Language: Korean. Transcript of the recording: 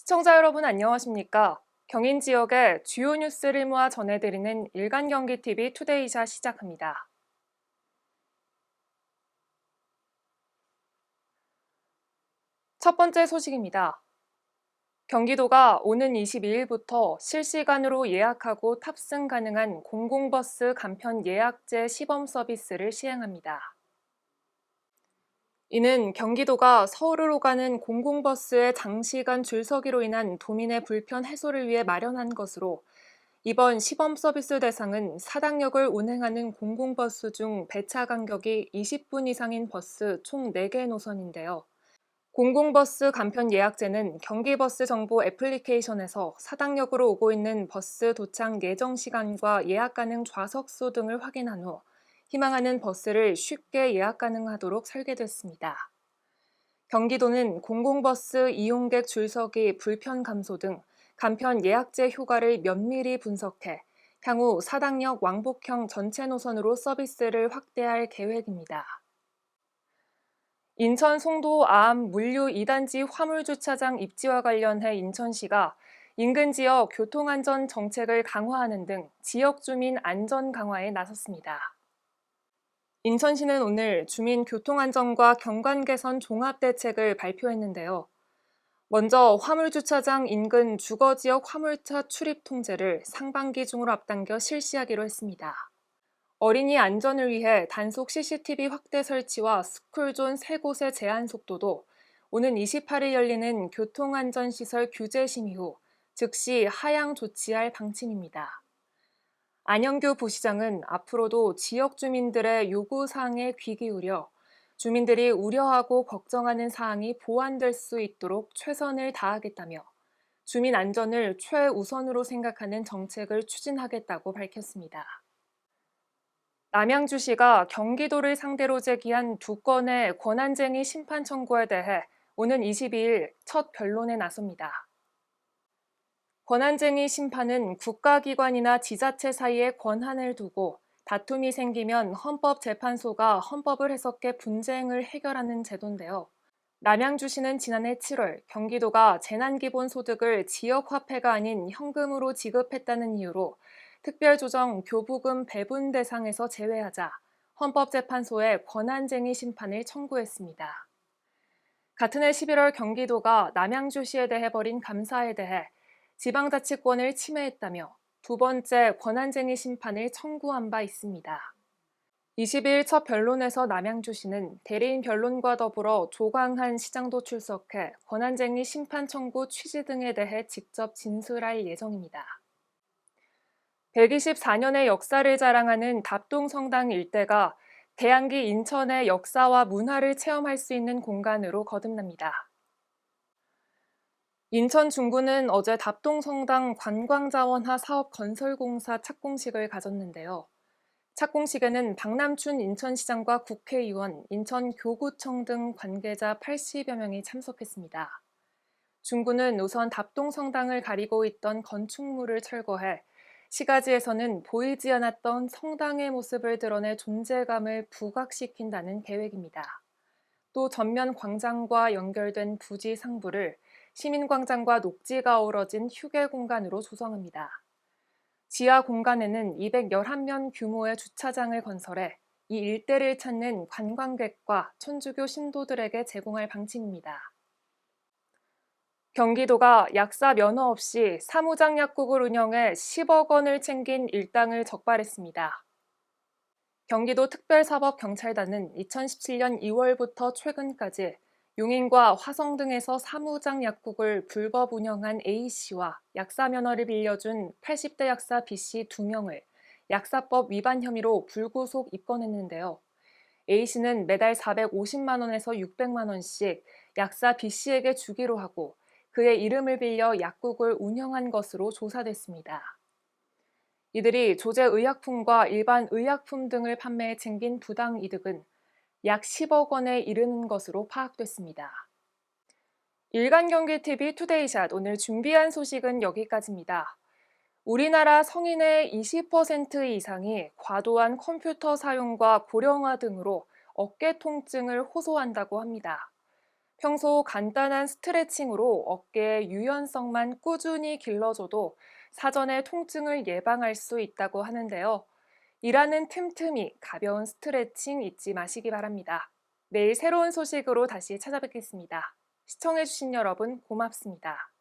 시청자 여러분 안녕하십니까? 경인 지역의 주요 뉴스를 모아 전해드리는 일간경기TV 투데이샷 시작합니다. 첫 번째 소식입니다. 경기도가 오는 22일부터 실시간으로 예약하고 탑승 가능한 공공버스 간편 예약제 시범 서비스를 시행합니다. 이는 경기도가 서울으로 가는 공공버스의 장시간 줄서기로 인한 도민의 불편 해소를 위해 마련한 것으로 이번 시범 서비스 대상은 사당역을 운행하는 공공버스 중 배차 간격이 20분 이상인 버스 총 4개 노선인데요. 공공버스 간편 예약제는 경기버스 정보 애플리케이션에서 사당역으로 오고 있는 버스 도착 예정 시간과 예약 가능 좌석수 등을 확인한 후 희망하는 버스를 쉽게 예약 가능하도록 설계됐습니다. 경기도는 공공버스 이용객 줄서기 불편 감소 등 간편 예약제 효과를 면밀히 분석해 향후 사당역 왕복형 전체 노선으로 서비스를 확대할 계획입니다. 인천 송도 아암 물류 2단지 화물주차장 입지와 관련해 인천시가 인근 지역 교통안전 정책을 강화하는 등 지역 주민 안전 강화에 나섰습니다. 인천시는 오늘 주민 교통안전과 경관 개선 종합대책을 발표했는데요. 먼저 화물주차장 인근 주거지역 화물차 출입 통제를 상반기 중으로 앞당겨 실시하기로 했습니다. 어린이 안전을 위해 단속 CCTV 확대 설치와 스쿨존 3곳의 제한 속도도 오는 28일 열리는 교통안전시설 규제 심의 후 즉시 하향 조치할 방침입니다. 안영규 부시장은 앞으로도 지역 주민들의 요구사항에 귀 기울여 주민들이 우려하고 걱정하는 사항이 보완될 수 있도록 최선을 다하겠다며 주민 안전을 최우선으로 생각하는 정책을 추진하겠다고 밝혔습니다. 남양주시가 경기도를 상대로 제기한 2건의 권한쟁의 심판 청구에 대해 오는 22일 첫 변론에 나섭니다. 권한쟁의 심판은 국가기관이나 지자체 사이의 권한을 두고 다툼이 생기면 헌법재판소가 헌법을 해석해 분쟁을 해결하는 제도인데요. 남양주시는 지난해 7월 경기도가 재난기본소득을 지역화폐가 아닌 현금으로 지급했다는 이유로 특별조정 교부금 배분 대상에서 제외하자 헌법재판소에 권한쟁의 심판을 청구했습니다. 같은 해 11월 경기도가 남양주시에 대해 벌인 감사에 대해 지방자치권을 침해했다며 두 번째 권한쟁의 심판을 청구한 바 있습니다. 22일 첫 변론에서 남양주시는 대리인 변론과 더불어 조광한 시장도 출석해 권한쟁의 심판 청구 취지 등에 대해 직접 진술할 예정입니다. 124년의 역사를 자랑하는 답동성당 일대가 대항기 인천의 역사와 문화를 체험할 수 있는 공간으로 거듭납니다. 인천 중구는 어제 답동성당 관광자원화 사업 건설공사 착공식을 가졌는데요. 착공식에는 박남춘 인천시장과 국회의원, 인천교구청 등 관계자 80여 명이 참석했습니다. 중구는 우선 답동성당을 가리고 있던 건축물을 철거해 시가지에서는 보이지 않았던 성당의 모습을 드러내 존재감을 부각시킨다는 계획입니다. 또 전면 광장과 연결된 부지 상부를 시민광장과 녹지가 어우러진 휴게 공간으로 조성합니다. 지하 공간에는 211면 규모의 주차장을 건설해 이 일대를 찾는 관광객과 천주교 신도들에게 제공할 방침입니다. 경기도가 약사 면허 없이 사무장 약국을 운영해 10억 원을 챙긴 일당을 적발했습니다. 경기도 특별사법경찰단은 2017년 2월부터 최근까지 용인과 화성 등에서 사무장 약국을 불법 운영한 A씨와 약사 면허를 빌려준 80대 약사 B씨 2명을 약사법 위반 혐의로 불구속 입건했는데요. A씨는 매달 450만 원에서 600만 원씩 약사 B씨에게 주기로 하고 그의 이름을 빌려 약국을 운영한 것으로 조사됐습니다. 이들이 조제의약품과 일반 의약품 등을 판매해 챙긴 부당 이득은 약 10억 원에 이르는 것으로 파악됐습니다. 일간경기TV 투데이샷 오늘 준비한 소식은 여기까지입니다. 우리나라 성인의 20% 이상이 과도한 컴퓨터 사용과 고령화 등으로 어깨 통증을 호소한다고 합니다. 평소 간단한 스트레칭으로 어깨의 유연성만 꾸준히 길러줘도 사전에 통증을 예방할 수 있다고 하는데요. 일하는 틈틈이 가벼운 스트레칭 잊지 마시기 바랍니다. 내일 새로운 소식으로 다시 찾아뵙겠습니다. 시청해주신 여러분 고맙습니다.